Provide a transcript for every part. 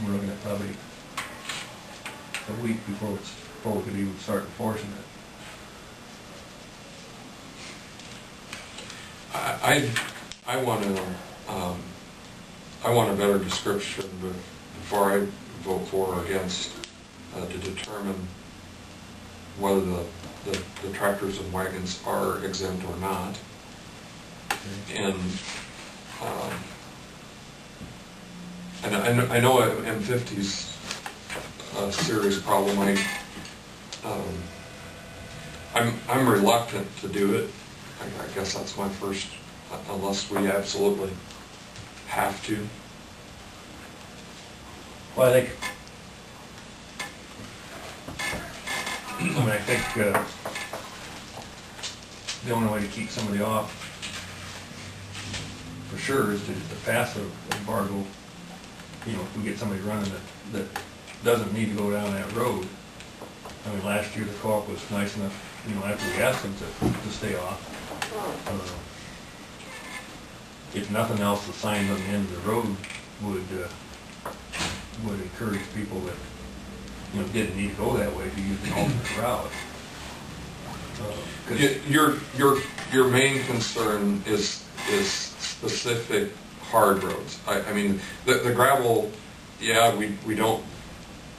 we're looking at probably a week before we could even start enforcing it. I want to I want a better description before I vote for or against to determine whether the tractors and wagons are exempt or not. And I know M50's a serious problem. I'm reluctant to do it. I guess that's my first, unless we absolutely have to. Well, I think the only way to keep somebody off, for sure, is to pass an embargo. You know, if we get somebody running that doesn't need to go down that road. I mean, last year the co-op was nice enough, you know, after we asked them to stay off. If nothing else, the signs on the end of the road would encourage people that, you know, didn't need to go that way to use an alternate route. Your main concern is specific hard roads. I mean, the gravel, yeah, we don't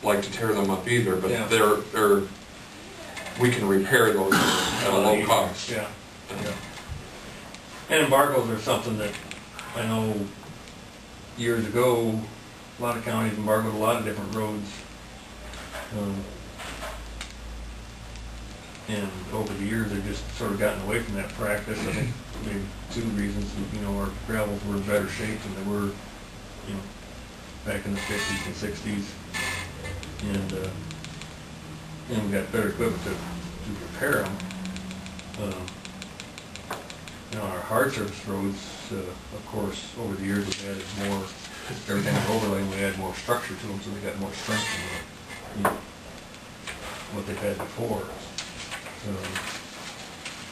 like to tear them up either, but yeah, we can repair those at a low cost. Yeah. Yeah. And embargoes are something that I know years ago, a lot of counties embargoed a lot of different roads. And over the years, they've just sort of gotten away from that practice. I think maybe two reasons. You know, our gravels were in better shape than they were, you know, back in the 50s and 60s. And we got better equipment to repair them. You know, our hard surface roads, of course, over the years we've added more, every time we overlay, we add more structure to them, so they got more strength than what they've had before.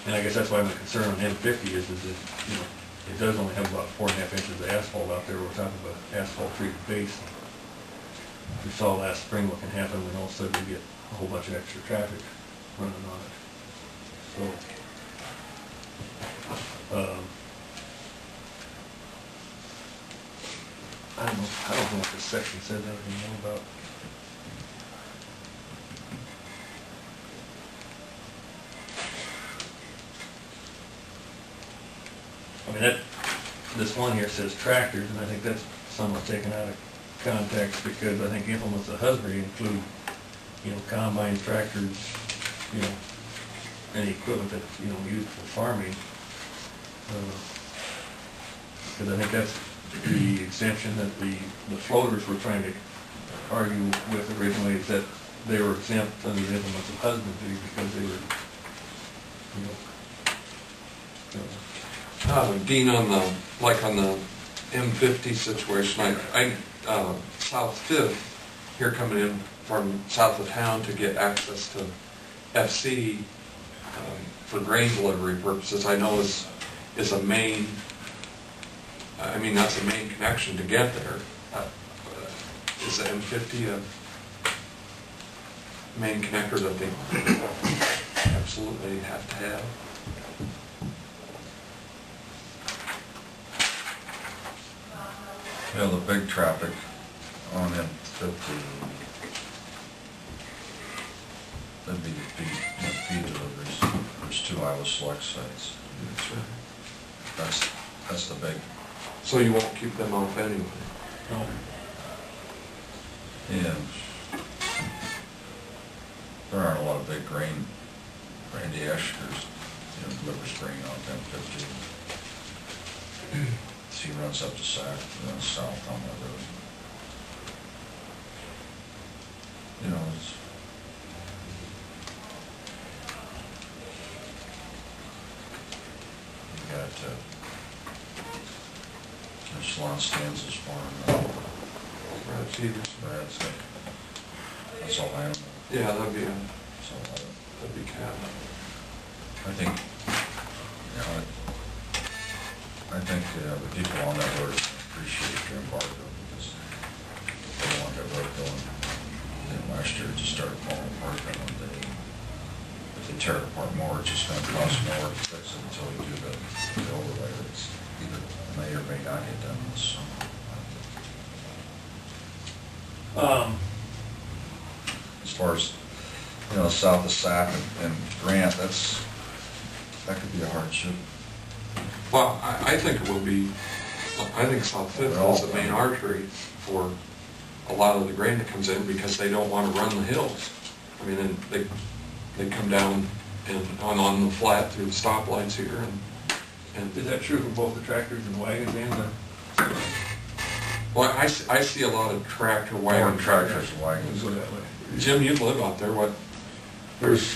And I guess that's why my concern on M50 is that, you know, it does only have about 4.5 inches of asphalt out there. We're talking about asphalt treated base. We saw last spring what can happen when all of a sudden we get a whole bunch of extra traffic running on it. So, I don't know what this section says anything more about. I mean, this one here says tractors, and I think that's somewhat taken out of context, because I think implements of husbandry include, you know, combines, tractors, you know, any equipment that's, you know, used for farming. Because I think that's the exemption that the floaters were trying to argue with originally, is that they were exempt under the implements of husbandry because they were, you know, Dean, on the M50 situation, South 5th here coming in from south of town to get access to FC for grain delivery purposes, I know is a main. I mean, that's a main connection to get there. Is the M50 a main connector that they absolutely have to have? Yeah, the big traffic on M50, that'd be the feed deliveries. There's 2 Iowa Select sites. That's the big. So you won't keep them off anyway? no. And there aren't a lot of big grain. Randy Escher's, you know, delivers grain on M50. He runs up to Sac, runs south on that road. You know, you got there's Lon Stanza's farm. Brad Peters. Brad's, that's all animal. Yeah, that'd be cat. I think, you know, I think the people on that road appreciate your embargo, because they don't want to As far as, you know, south of Sac and Grant, that could be a hardship. Well, I think it will be, I think South Fifth is the main artery for a lot of the grain that comes in because they don't want to run the hills. I mean, and they come down and on the flat through the stoplights here and. Is that true for both the tractors and wagons and the? Well, I see a lot of tractor wagon. More tractors and wagons. Go that way. Jim, you live out there, what? There's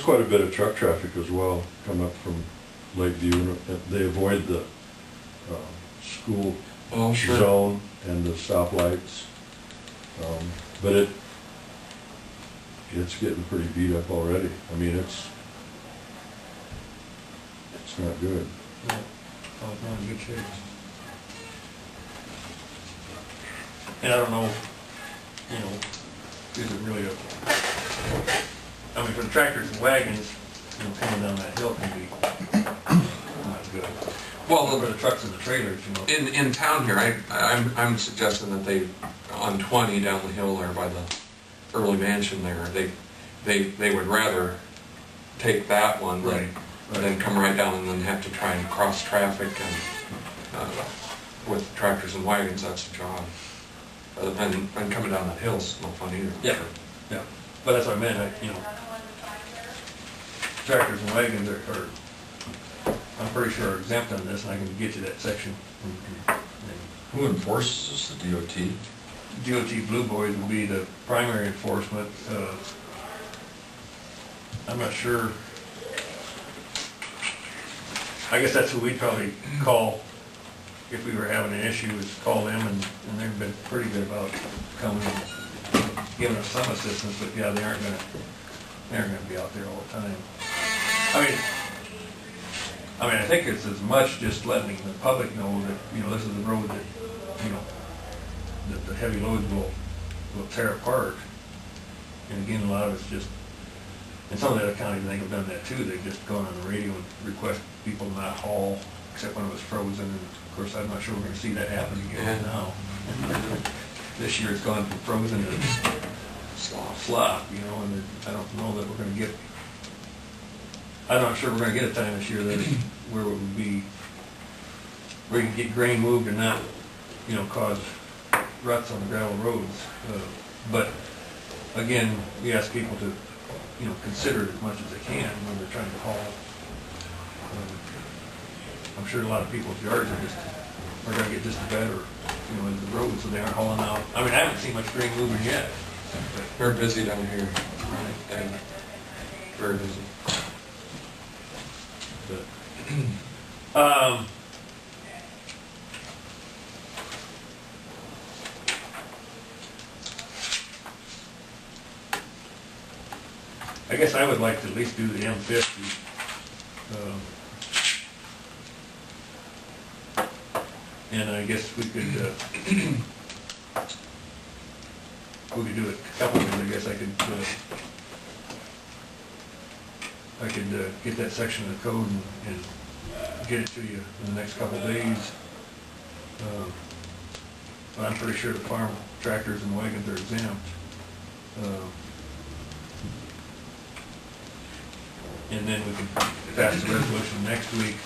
quite a bit of truck traffic as well, come up from Lakeview, and they avoid the school Sure. zone and the stoplights. But it's getting pretty beat up already. I mean, it's not good. No, oh, it's not in good shape. And I don't know, you know, is it really I mean, for the tractors and wagons, you know, coming down that hill can be not good. Well, For the trucks and the trailers, you know. in town here, I'm suggesting that they, on 20 down the hill there by the early mansion there, they would rather take that one than come right down and then have to try and cross traffic and with tractors and wagons, that's a job. And coming down that hill's no fun either. Yeah, yeah. But that's what I meant, you know, tractors and wagons are I'm pretty sure are exempt on this, and I can get you that section. Who enforces this, the DOT? DOT Blue Boys will be the primary enforcement. I'm not sure. I guess that's who we'd probably call if we were having an issue, is call them, and they've been pretty good about coming and giving us some assistance, but yeah, they aren't gonna be out there all the time. I mean, I think it's as much just letting the public know that, you know, this is a road that, you know, that the heavy loads will tear apart. And again, a lot of it's just, and some of the other counties, I think, have done that too. They've just gone on the radio and request people not haul, except when it was frozen. And of course, I'm not sure we're going to see that happen again now. This year it's gone from frozen to slop, you know, and I don't know that we're going to get, I'm not sure we're going to get a time this year that where it would be, where you can get grain moved and not, you know, cause ruts on the gravel roads. But again, we ask people to, you know, consider it as much as they can when they're trying to haul. I'm sure a lot of people's yards are going to get just better, you know, in the road, so they aren't hauling out. I mean, I haven't seen much grain moving yet. They're busy down here. And very busy. But, I guess I would like to at least do the M50. And I guess we could do it a couple of ways. I guess I could get that section of the code and get it to you in the next couple of days. But I'm pretty sure the farm tractors and wagons are exempt. And then we can pass the resolution next week